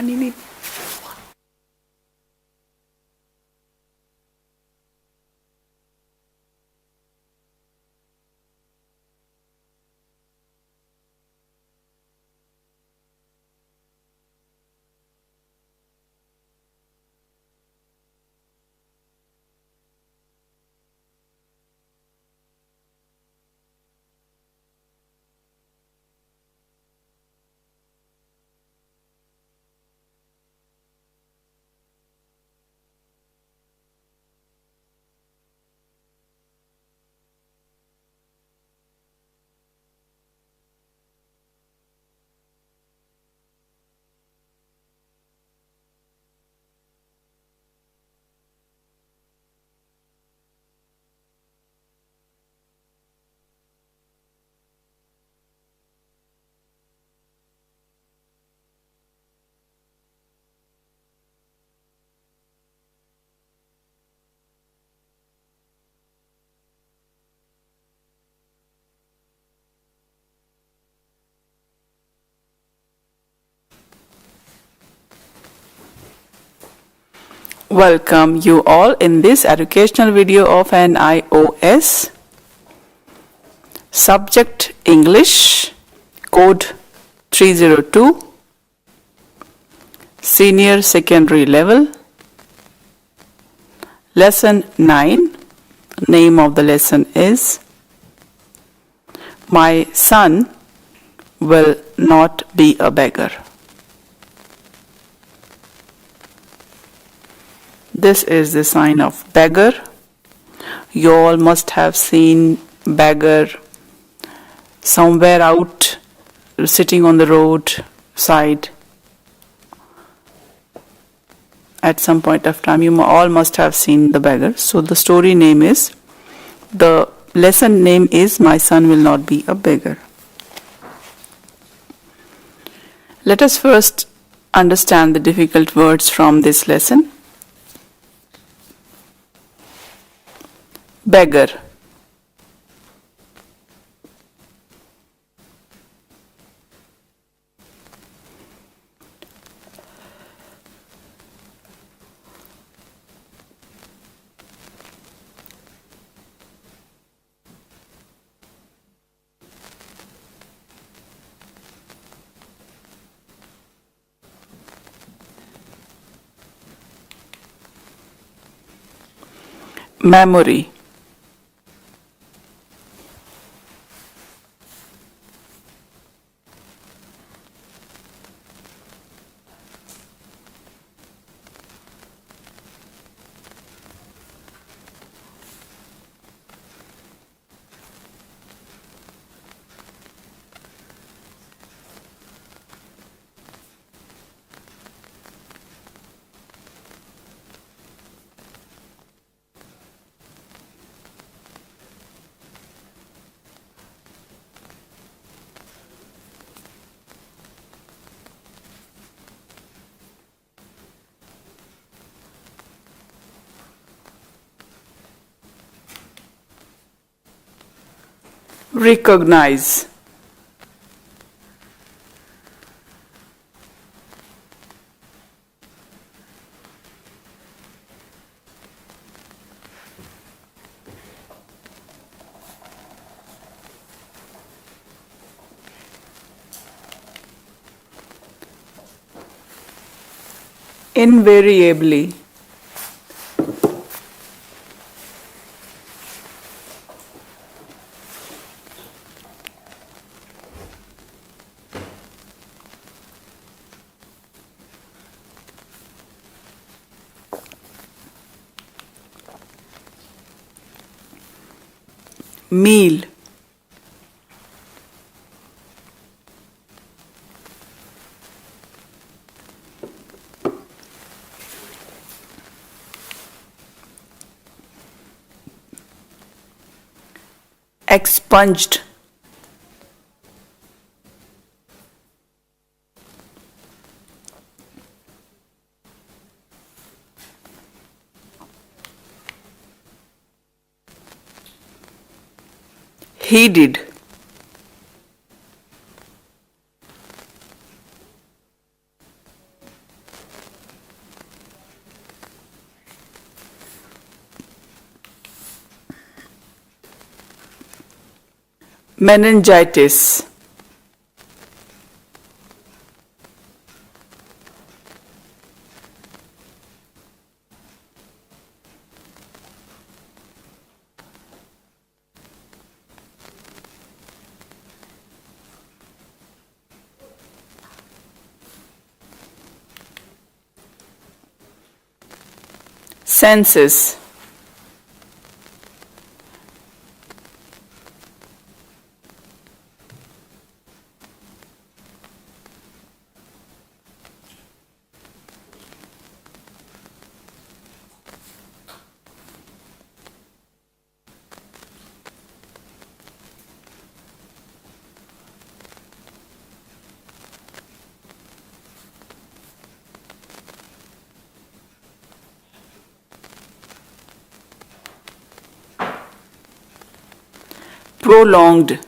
पानी नहीं. Welcome you all in this educational video of an iOS. Subject English, code 302, senior secondary level, lesson 9. Name of the lesson is My Son Will Not Be a Beggar. This is the sign of beggar. You all must have seen beggar somewhere out sitting on the road side. At some point of time, you all must have seen the beggar. So the story name is, the lesson name is My Son Will Not Be a Beggar. Let us first understand the difficult words from this lesson. Beggar. Memory. Recognize. Invariably. Meal. Expunged. He did. meningitis, senses, prolonged,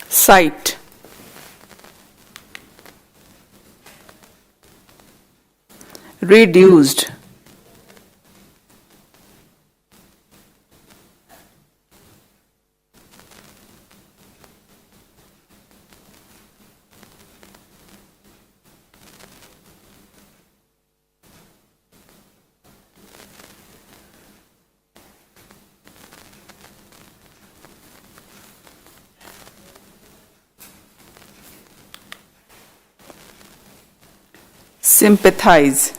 sight, reduced, sympathize,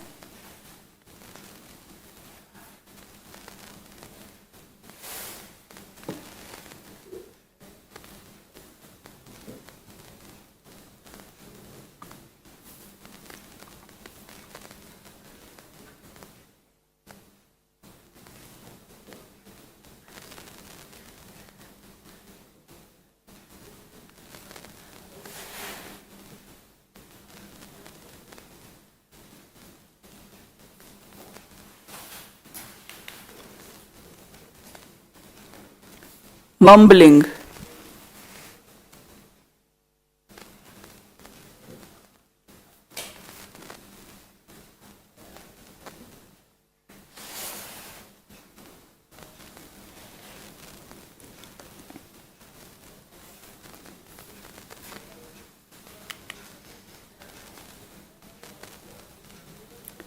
mumbling,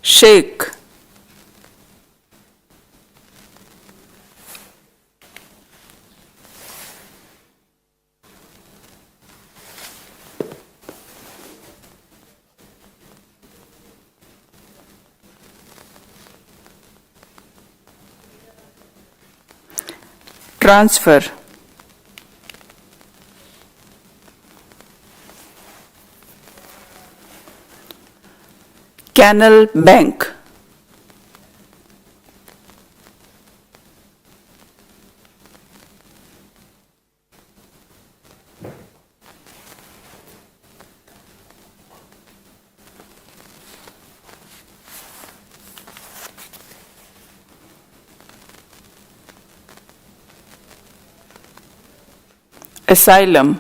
shake, transfer, canal bank, asylum,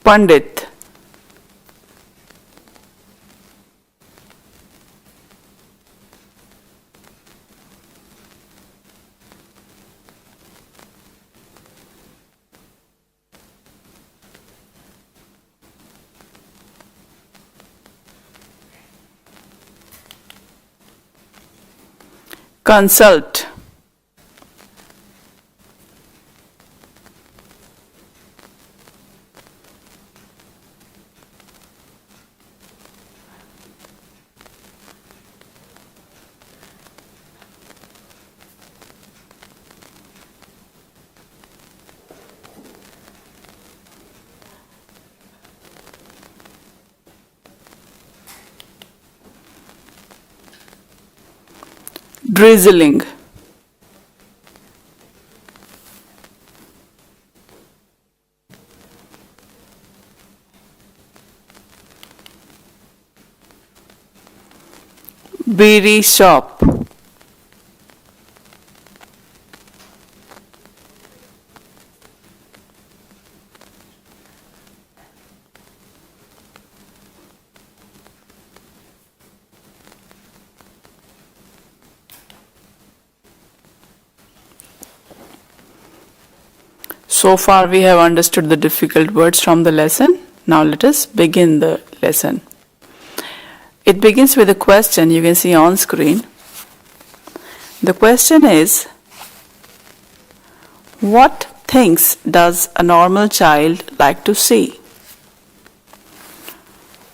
Pandit, consult, drizzling, beery shop, So far we have understood the difficult words from the lesson. Now let us begin the lesson. It begins with a question you can see on screen. The question is, what things does a normal child like to see?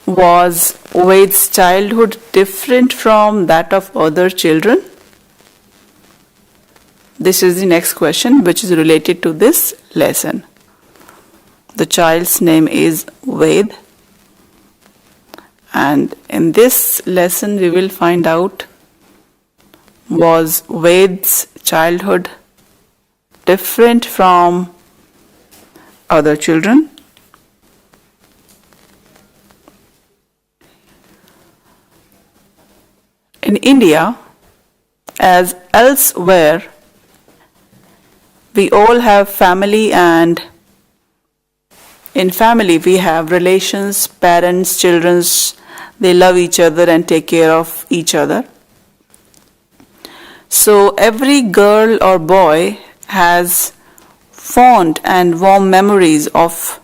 Was Ved's childhood different from that of other children? This is the next question which is related to this lesson. The child's name is Ved, and in this lesson we will find out, was Ved's childhood different from other children? In India, as elsewhere, we all have family, and in family we have relations, parents, children. They love each other and take care of each other. So every girl or boy has fond and warm memories of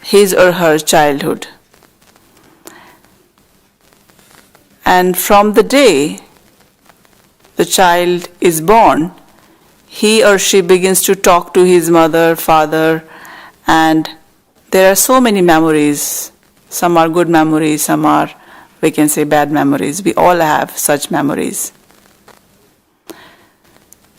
his or her childhood. And from the day the child is born, he or she begins to talk to his mother, father, and there are so many memories. Some are good memories, some are, we can say, bad memories. We all have such memories.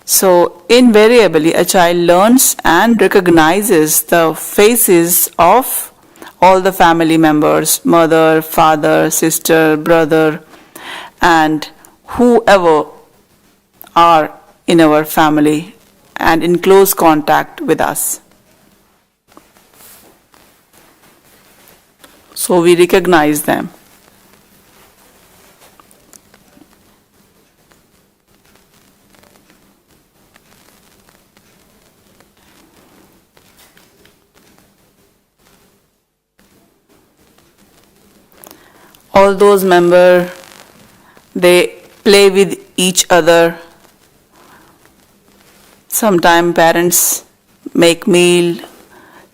So invariably a child learns and recognizes the faces of all the family members, mother, father, sister, brother, and whoever are in our family and in close contact with us. So we recognize them. All those members, they play with each other. Sometimes parents make meal,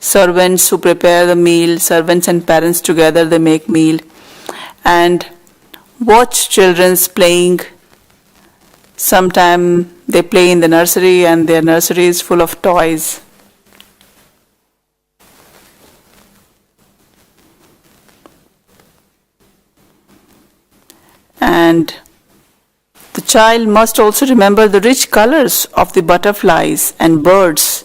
servants who prepare the meal, servants and parents together they make meal, and watch children's playing. Sometimes they play in the nursery and their nursery is full of toys. And the child must also remember the rich colors of the butterflies and birds,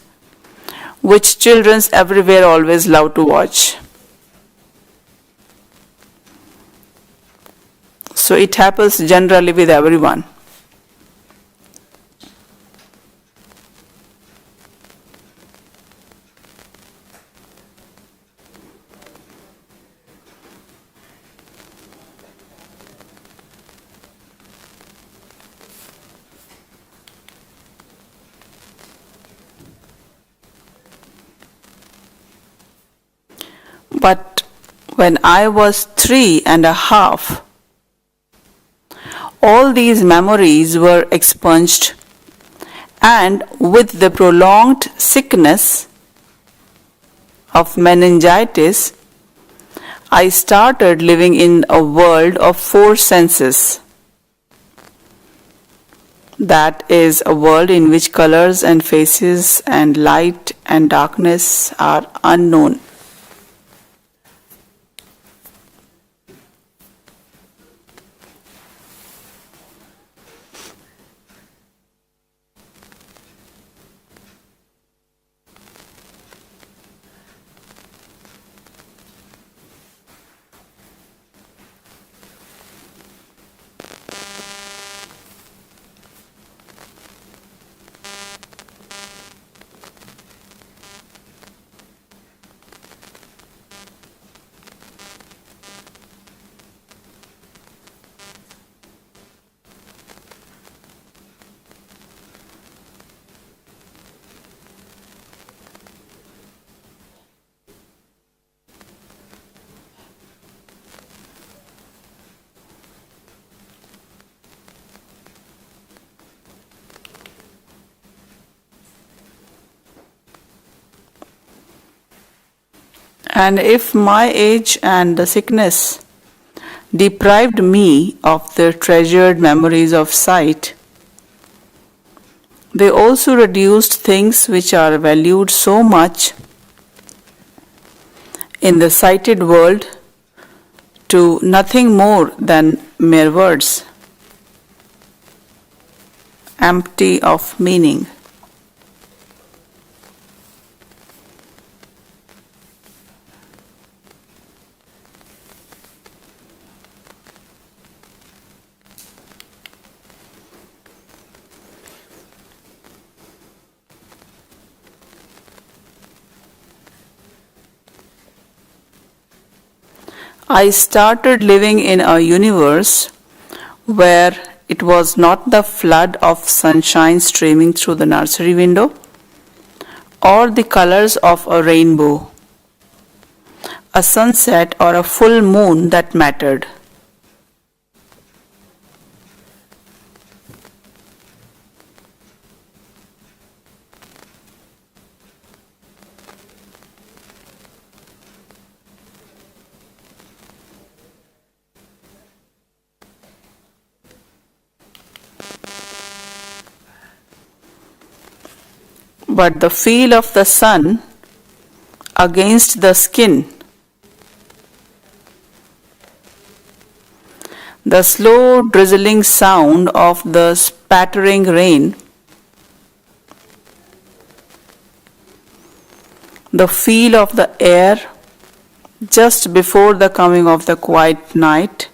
which children everywhere always love to watch. So it happens generally with everyone. But when I was 3.5, all these memories were expunged, and with the prolonged sickness of meningitis, I started living in a world of 4 senses. That is a world in which colors and faces and light and darkness are unknown. And if my age and the sickness deprived me of the treasured memories of sight, they also reduced things which are valued so much in the sighted world to nothing more than mere words, empty of meaning. I started living in a universe where it was not the flood of sunshine streaming through the nursery window or the colors of a rainbow, a sunset or a full moon that mattered. But the feel of the sun against the skin, the slow drizzling sound of the spattering rain, the feel of the air just before the coming of the quiet night,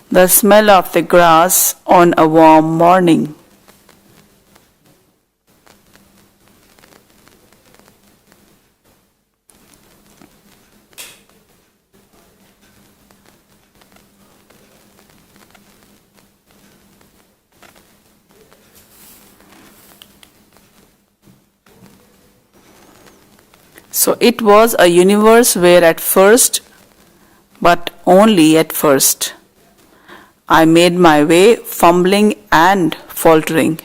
the smell of the grass on a warm morning. So it was a universe where at first, but only at first, I made my way fumbling and faltering.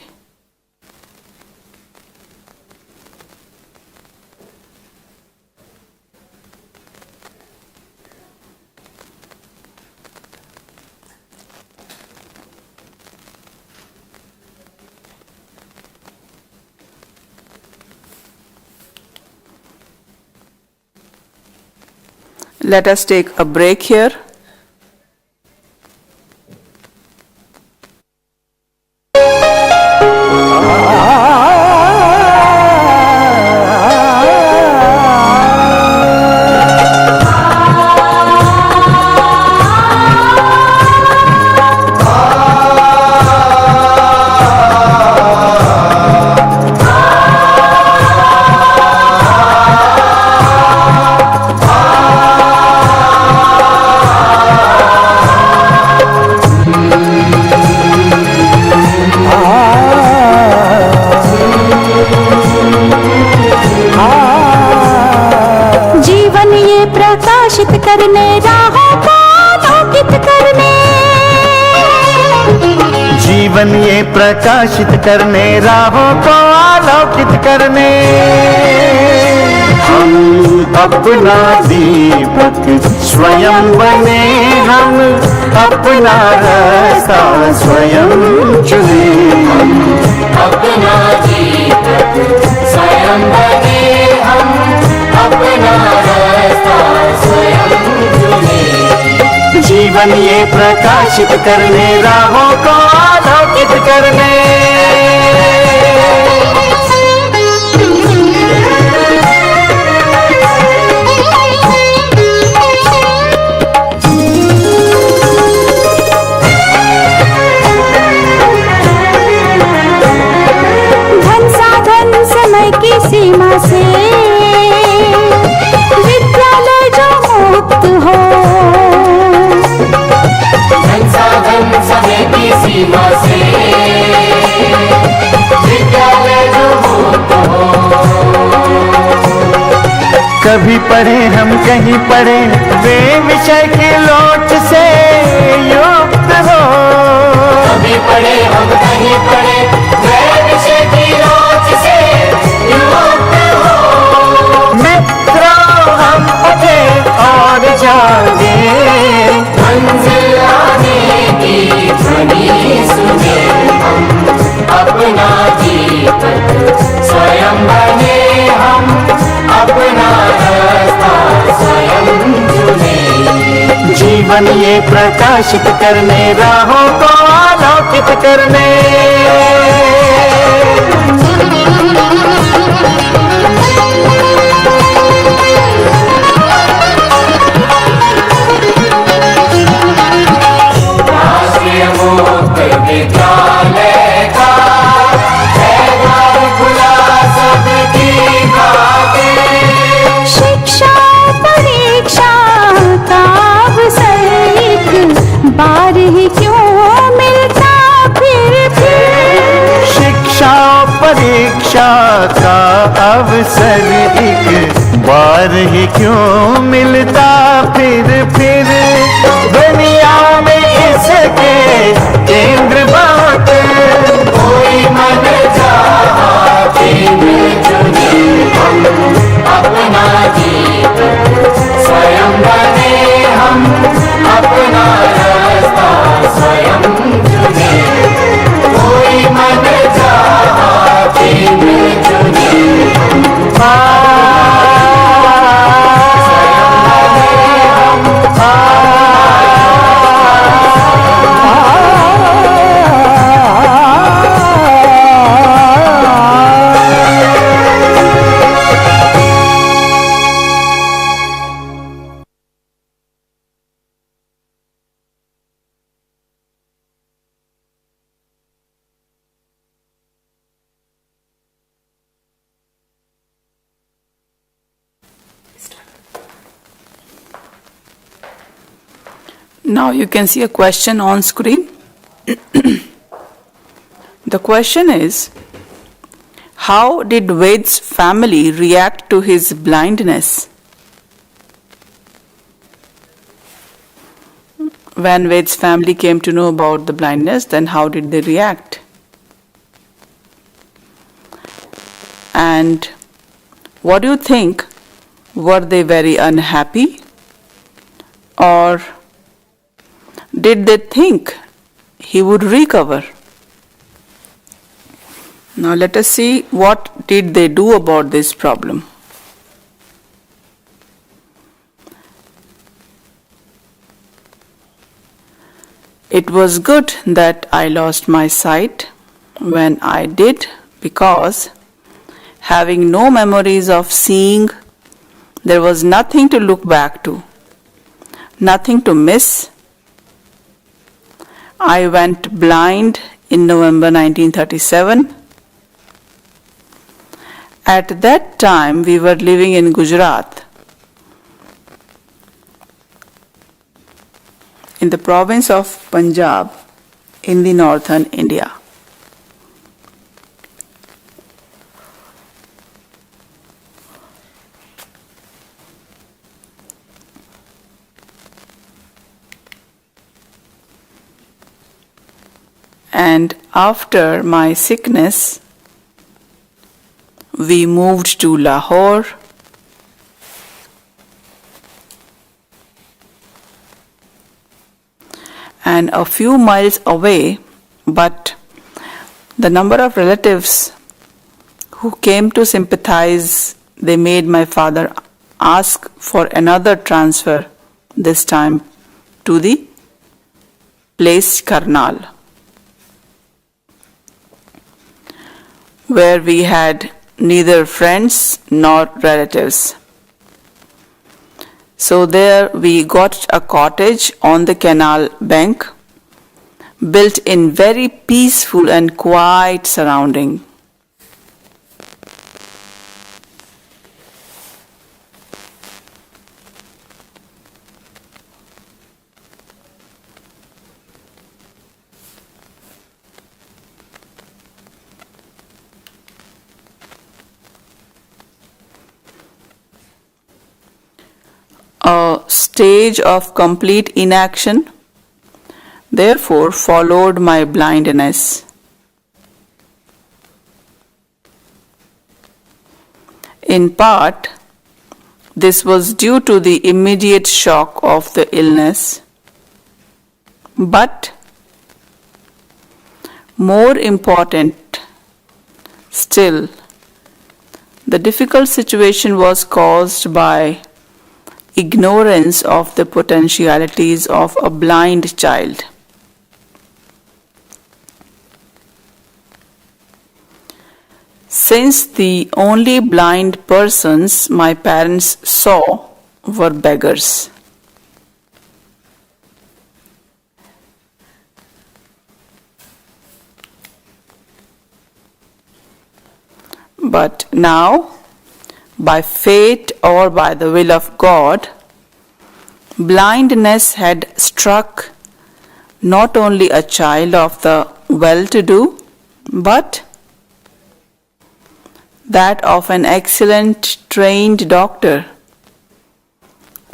Let us take a break here. करने राहों को आलोकित करने, जीवन ये प्रकाशित करने राहों को आलोकित करने, हम अपना दीपक स्वयं बने, हम अपना रास्ता स्वयं चुने, हम अपना दीपक स्वयं बने, हम अपना रास्ता स्वयं चुने, जीवन ये प्रकाशित करने राहों को आलोकित करने। धन साधन समय की सीमा से विद्यालय जो मुक्त हो, धन साधन समय की सीमा से विद्यालय जो मुक्त हो, कभी पढ़े हम कहीं पढ़े वे विषय की लोट से युक्त हो, कभी पढ़े हम कहीं पढ़े वे विषय की लोट से युक्त हो, मित्रों दीपक स्वयं बने हम अपना रास्ता स्वयं चुने जीवन ये प्रकाशित करने राहों को आलोकित करने राष्ट्रीय मुक्त विद्यालय का पैगाम खुला सबकी खातिर शिक्षा परीक्षा का अवसर एक बार ही क्यों मिलता फिर शिक्षा परीक्षा का अवसर एक बार ही क्यों मिलता फिर दुनिया में इसके केंद्र बात कोई मन चाहा चुने हम अपना दीपक स्वयं बने हम अपना रास्ता स्वयं चुने कोई मन चाहा चुने Now you can see a question on screen. The question is, how did Ved's family react to his blindness? When Ved's family came to know about the blindness, then how did they react? And what do you think? Were they very unhappy? Or did they think he would recover? Now let us see what did they do about this problem. It was good that I lost my sight when I did, because having no memories of seeing, there was nothing to look back to, nothing to miss. I went blind in November 1937. At that time, we were living in Gujarat, in the province of Punjab, in the northern India. And after my sickness, we moved to Lahore. And a few miles away, but the number of relatives who came to sympathize, they made my father ask for another transfer, this time to the place Karnal, where we had neither friends nor relatives. So there we got a cottage on the canal bank, built in very peaceful and quiet surrounding. A stage of complete inaction therefore followed my blindness. In part, this was due to the immediate shock of the illness, but more important, Still, the difficult situation was caused by ignorance of the potentialities of a blind child. Since the only blind persons my parents saw were beggars. But now, by fate or by the will of God, blindness had struck not only a child of the well-to-do, but that of an excellent trained doctor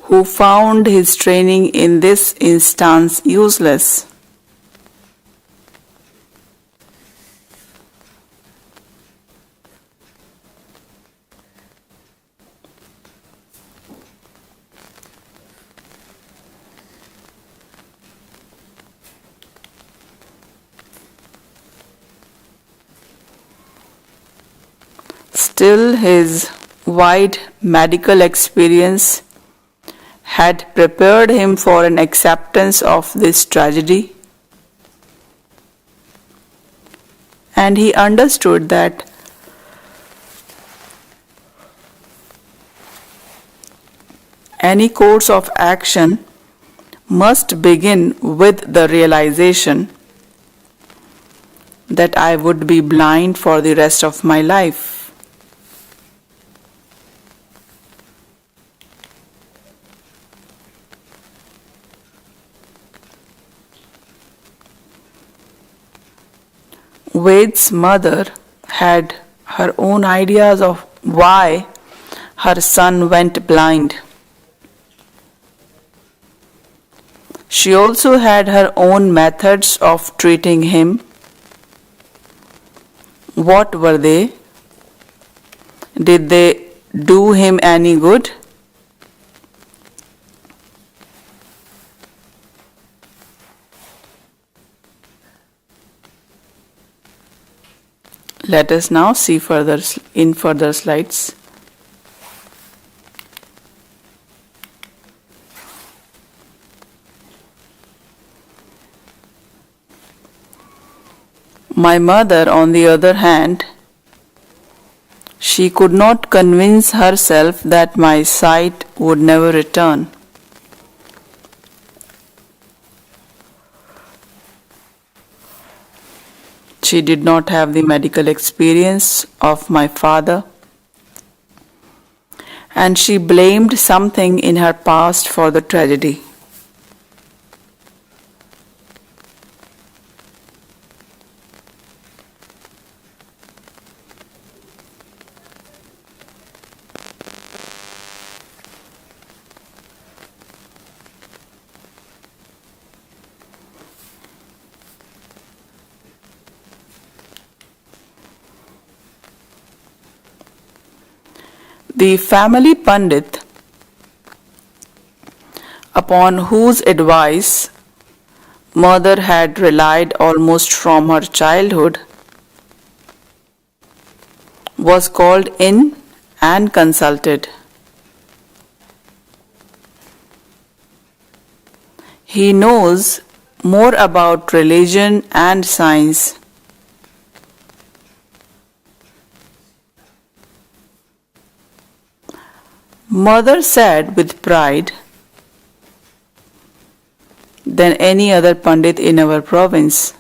who found his training in this instance useless. Still, his wide medical experience had prepared him for an acceptance of this tragedy, and he understood that any course of action must begin with the realization that I would be blind for the rest of my life. Ved's mother had her own ideas of why her son went blind. She also had her own methods of treating him. What were they? Did they do him any good? Let us now see further slides. My mother, on the other hand, she could not convince herself that my sight would never return. She did not have the medical experience of my father, and she blamed something in her past for the tragedy. The family Pandit, upon whose advice mother had relied almost from her childhood, was called in and consulted. He knows more about religion and science. Mother said with pride than any other Pandit in our province.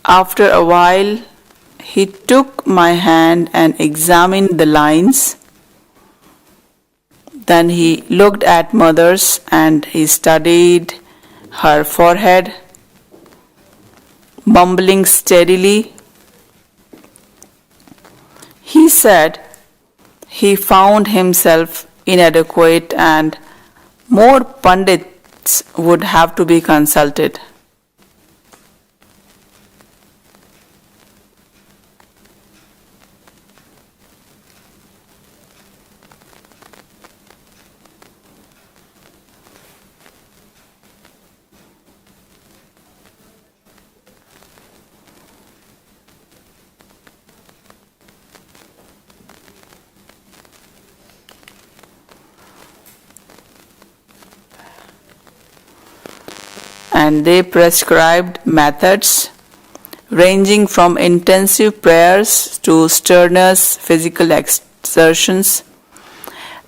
After a while, he took my hand and examined the lines. Then he looked at mother's and he studied her forehead, mumbling steadily. He said he found himself inadequate and more Pandits would have to be consulted. and they prescribed methods ranging from intensive prayers to strenuous physical exertions,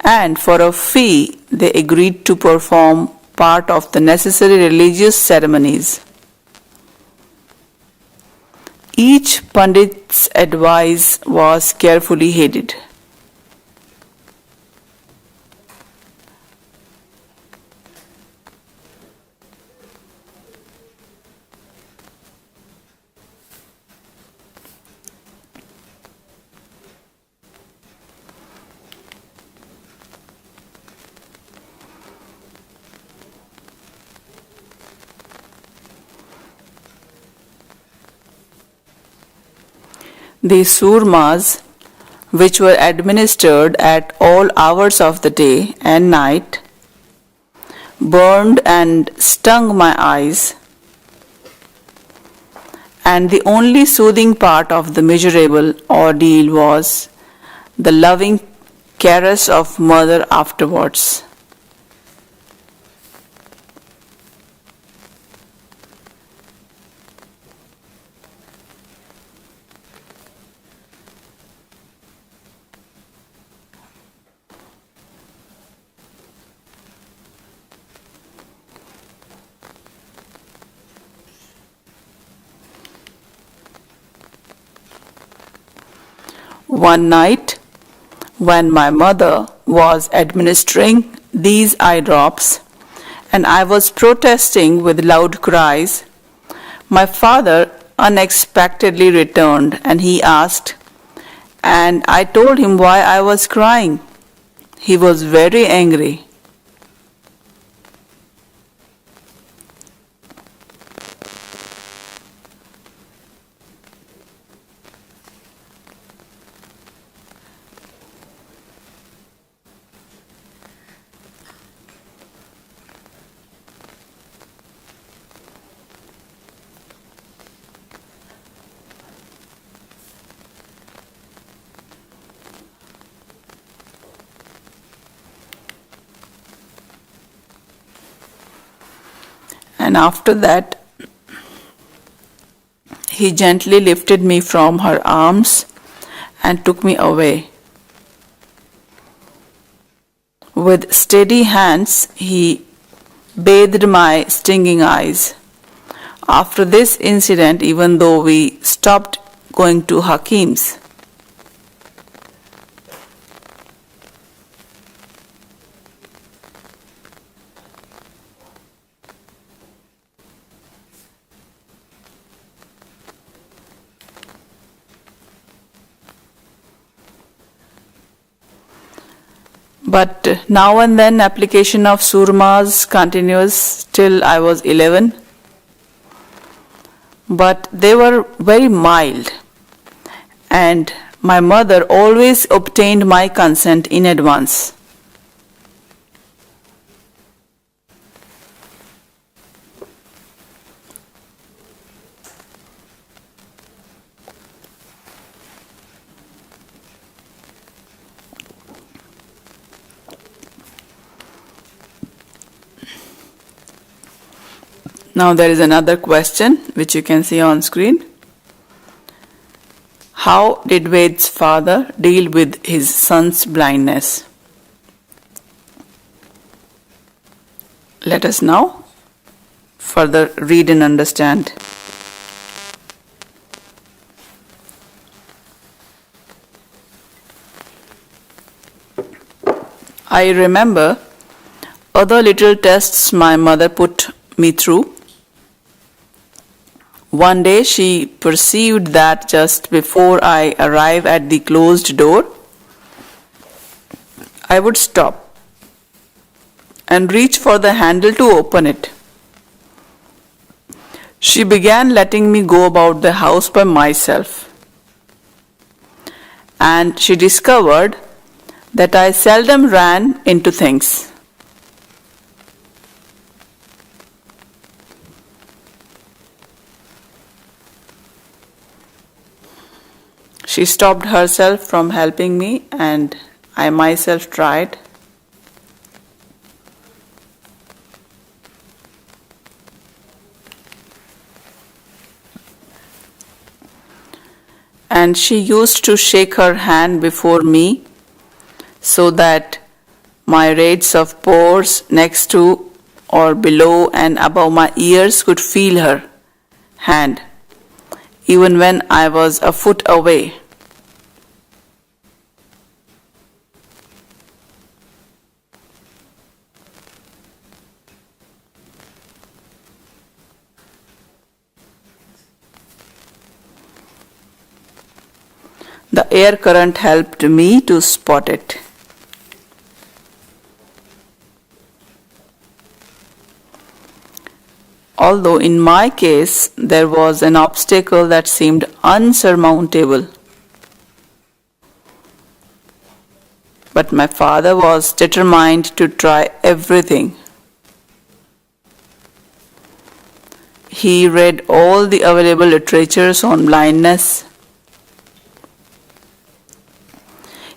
and for a fee they agreed to perform part of the necessary religious ceremonies. Each Pandit's advice was carefully heeded. The surmas, which were administered at all hours of the day and night, burned and stung my eyes, and the only soothing part of the miserable ordeal was the loving caress of mother afterwards. One night, when my mother was administering these eye drops and I was protesting with loud cries, my father unexpectedly returned and he asked, and I told him why I was crying. He was very angry. And after that, he gently lifted me from her arms and took me away. With steady hands, he bathed my stinging eyes. After this incident, even though we stopped going to Hakim's, but now and then application of surmas continues till I was 11. But they were very mild, and my mother always obtained my consent in advance. Now there is another question which you can see on screen. How did Ved's father deal with his son's blindness? Let us now further read and understand. I remember other little tests my mother put me through. One day she perceived that just before I arrive at the closed door, I would stop and reach for the handle to open it. She began letting me go about the house by myself, and she discovered that I seldom ran into things. She stopped herself from helping me, and I myself tried. and she used to shake her hand before me so that my rays of pores next to or below and above my ears could feel her hand, even when I was a foot away. The air current helped me to spot it. Although in my case there was an obstacle that seemed unsurmountable. But my father was determined to try everything. He read all the available literatures on blindness.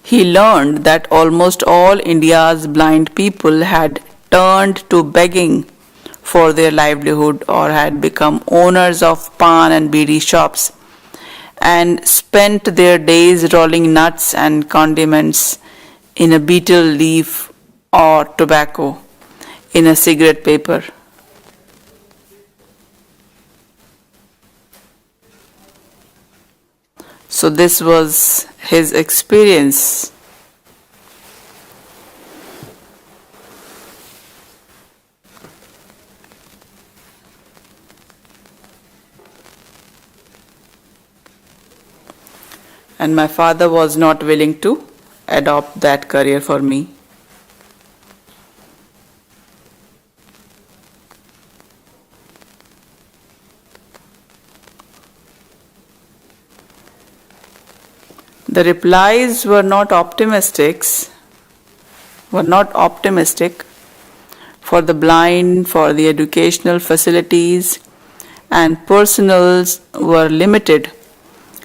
He learned that almost all India's blind people had turned to begging for their livelihood or had become owners of pan and beedi shops and spent their days rolling nuts and condiments in a betel leaf or tobacco in a cigarette paper. So this was his experience. And my father was not willing to adopt that career for me. The replies were not optimistic for the blind, for the educational facilities and personals were limited,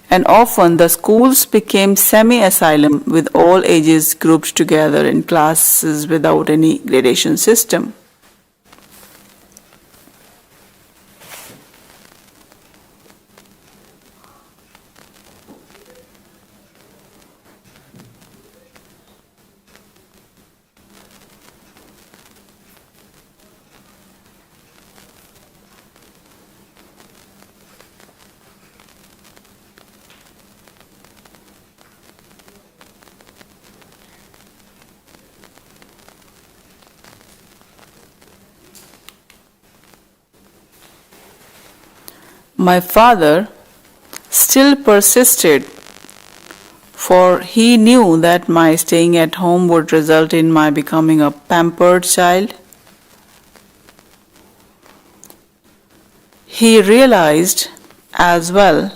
and often the schools became semi-asylum with all ages grouped together in classes without any gradation system. My father still persisted, for he knew that my staying at home would result in my becoming a pampered child. He realized as well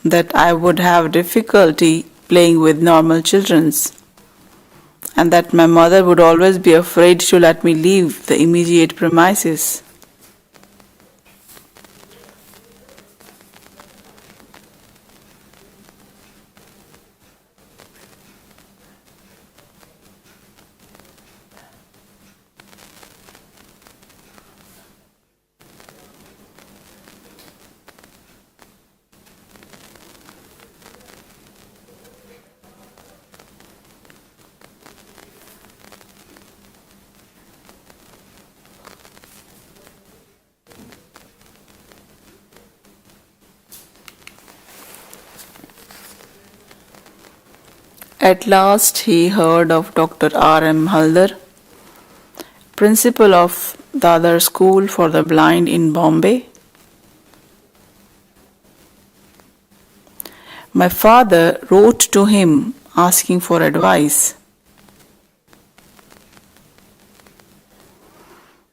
that I would have difficulty playing with normal children, and that my mother would always be afraid to let me leave the immediate premises. At last he heard of Dr. R.M. Haldar, principal of Dadar School for the Blind in Bombay. My father wrote to him asking for advice.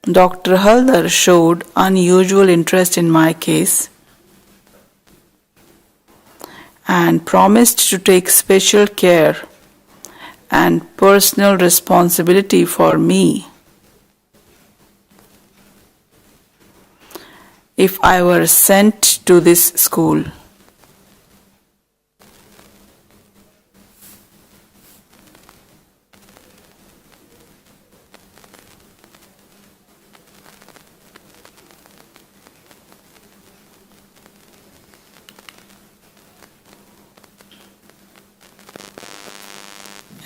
Dr. Haldar showed unusual interest in my case and promised to take special care and personal responsibility for me if I were sent to this school.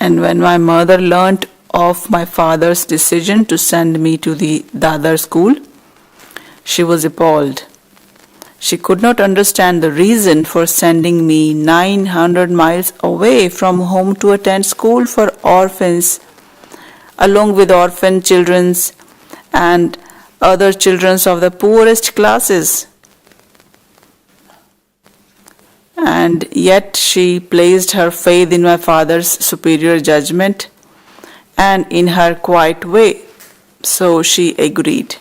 And when my mother learnt of my father's decision to send me to the Dadar school, she was appalled. She could not understand the reason for sending me 900 miles away from home to attend school for orphans, along with orphan children and other children of the poorest classes. And yet she placed her faith in my father's superior judgment and in her quiet way, so she agreed.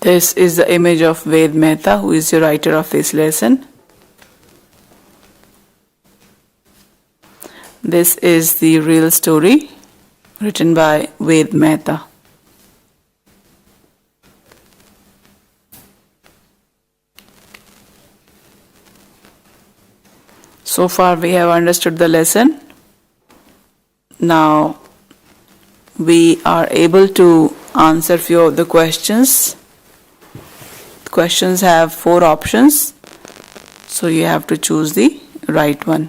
This is the image of Ved Mehta, who is the writer of this lesson. This is the real story written by Ved Mehta. So far we have understood the lesson. Now we are able to answer few of the questions. Questions have 4 options, so you have to choose the right one.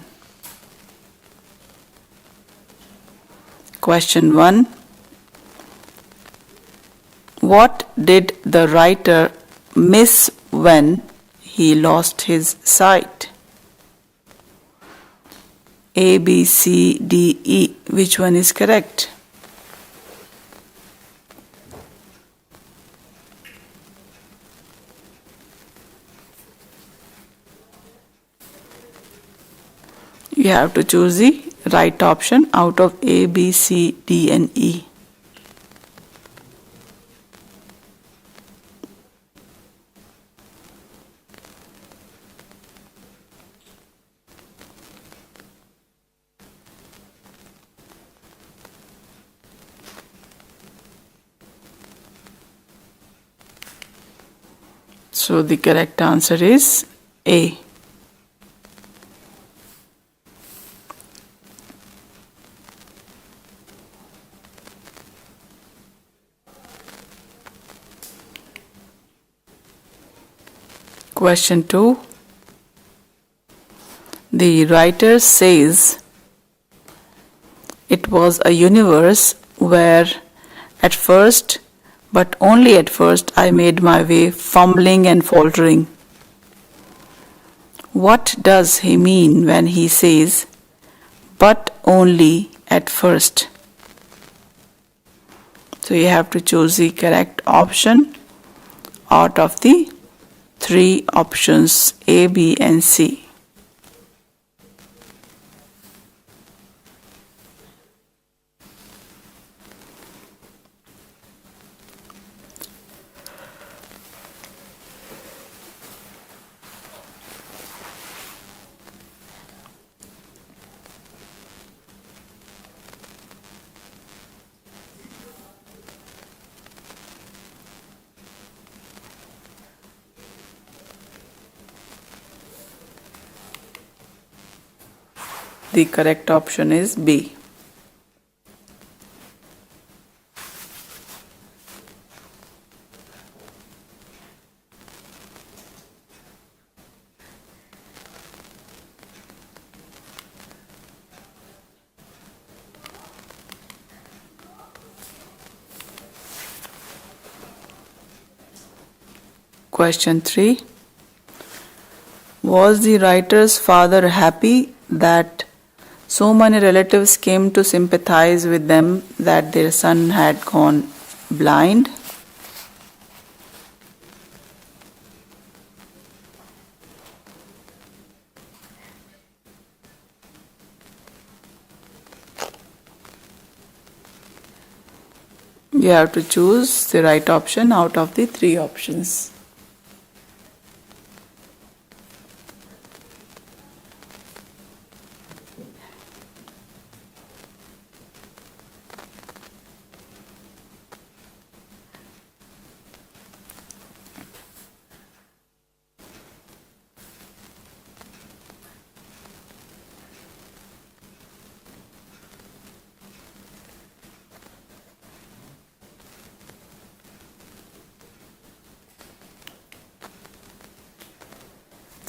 Question 1. What did the writer miss when he lost his sight? A, B, C, D, E. Which one is correct? You have to choose the right option out of A, B, C, D and E. So the correct answer is A. Question 2. The writer says it was a universe where at first, but only at first, I made my way fumbling and faltering. What does he mean when he says, but only at first? So you have to choose the correct option out of the 3 options A, B and C. The correct option is B. Question 3. Was the writer's father happy that so many relatives came to sympathize with them that their son had gone blind? You have to choose the right option out of the three options.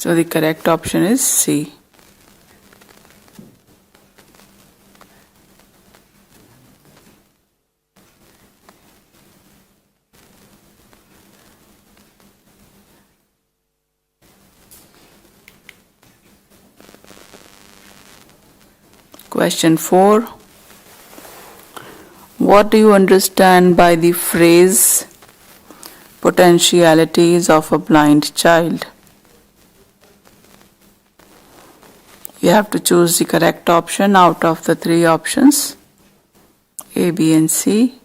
So the correct option is C. Question 4. What do you understand by the phrase potentialities of a blind child? You have to choose the correct option out of the three options, A, B, and C.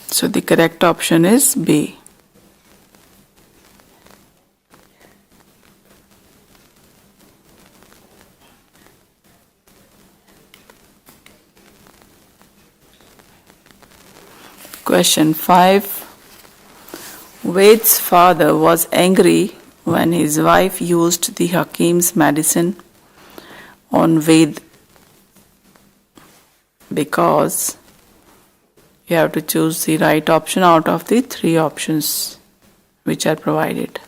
So the correct option is B. Question 5. Ved's father was angry when his wife used the Hakim's medicine on Ved because you have to choose the right option out of the three options which are provided.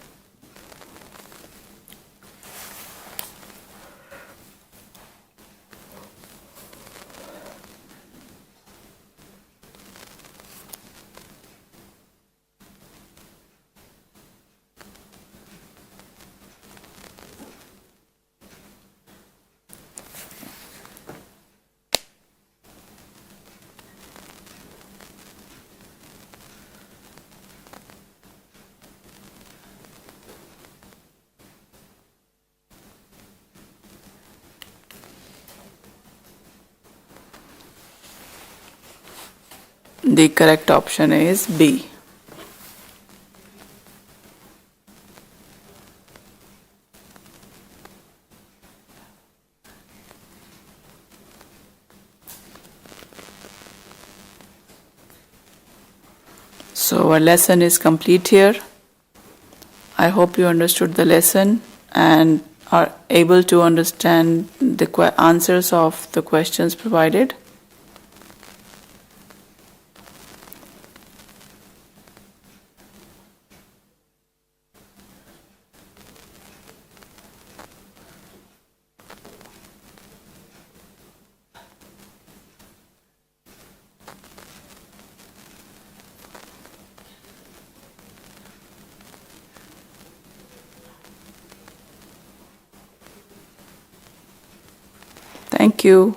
The correct option is B. So our lesson is complete here. I hope you understood the lesson and are able to understand the answers of the questions provided. Thank you.